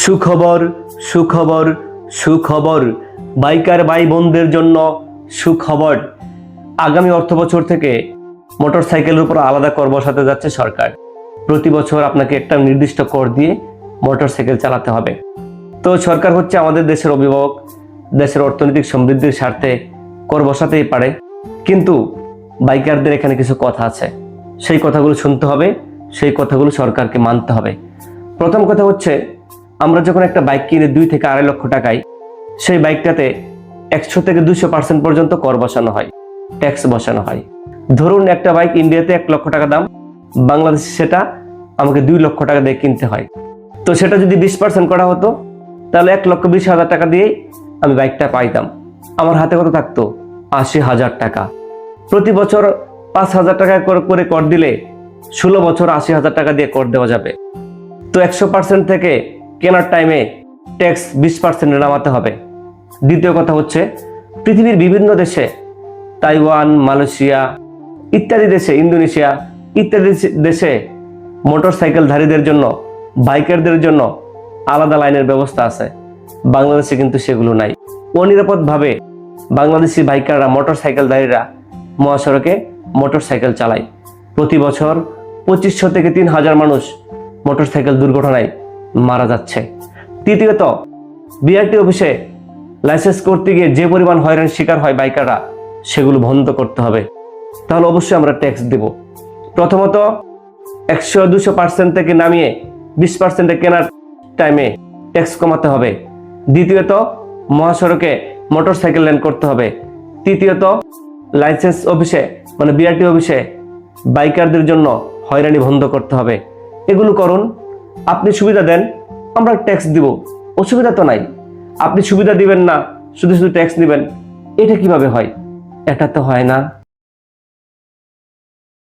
সুখবর সুখবর সুখবর বাইকার ভাই বোনদের জন্য সুখবর। আগামী অর্থবছর থেকে মোটরসাইকেলের উপর আলাদা কর বসাতে যাচ্ছে সরকার। প্রতি বছর আপনাকে একটা নির্দিষ্ট কর দিয়ে মোটরসাইকেল চালাতে হবে। তো সরকার হচ্ছে আমাদের দেশের অভিভাবক, দেশের অর্থনৈতিক সমৃদ্ধির স্বার্থে কর বসাতেই পারে, কিন্তু বাইকারদের এখানে কিছু কথা আছে, সেই কথাগুলো শুনতে হবে, সেই কথাগুলো সরকারকে মানতে হবে। প্রথম কথা হচ্ছে, আমরা যখন একটা বাইক কিনে 2 থেকে 2.5 লক্ষ টাকায়, সেই বাইকটাতে 100 থেকে 200% পর্যন্ত কর বসানো হয়, ট্যাক্স বসানো হয়। ধরুন একটা বাইক ইন্ডিয়াতে 1 লক্ষ টাকা দাম, বাংলাদেশে সেটা আমাকে 2 লক্ষ টাকা দিয়ে কিনতে হয়। তো সেটা যদি 20% করা হতো, তাহলে 1,20,000 টাকা দিয়েই আমি বাইকটা পাইতাম। আমার হাতে কত থাকতো? 80,000 টাকা। প্রতি বছর 5,000 টাকা করে কর দিলে 16 বছর 80,000 টাকা দিয়ে কর দেওয়া যাবে। তো 100% থেকে কেনার টাইমে ট্যাক্স 20% নামাতে হবে। দ্বিতীয় কথা হচ্ছে, পৃথিবীর বিভিন্ন দেশে, তাইওয়ান, মালয়েশিয়া ইত্যাদি দেশে, ইন্দোনেশিয়া ইত্যাদি দেশে মোটরসাইকেলধারীদের জন্য, বাইকারদের জন্য আলাদা লাইনের ব্যবস্থা আছে। বাংলাদেশে কিন্তু সেগুলো নাই। অনিরাপদভাবে বাংলাদেশি বাইকাররা, মোটরসাইকেলধারীরা মহাসড়কে মোটরসাইকেল চালায়। প্রতি বছর 2500 থেকে 3000 মানুষ মোটরসাইকেল দুর্ঘটনায় মারা যাচ্ছে। তৃতীয়ত, বিআরটি অফিসে লাইসেন্স করতে গিয়ে যে পরিমাণ হয়রানির শিকার হয় বাইকাররা, সেগুলো বন্ধ করতে হবে। তাহলে অবশ্যই আমরা ট্যাক্স দেব। প্রথমত 100-200% থেকে নামিয়ে 20% কেনার টাইমে ট্যাক্স কমাতে হবে। দ্বিতীয়ত, মহাসড়কে মোটরসাইকেল লেন করতে হবে। তৃতীয়ত, লাইসেন্স অফিসে মানে বিআরটি অফিসে বাইকারদের জন্য হয়রানি বন্ধ করতে হবে। এগুলো করুন, আপনি সুবিধা দেন, আমরা ট্যাক্স দিব, অসুবিধা তো নাই। আপনি সুবিধা দিবেন না, শুধু শুধু ট্যাক্স দিবেন, এটা কিভাবে হয়? এটা তো হয় না।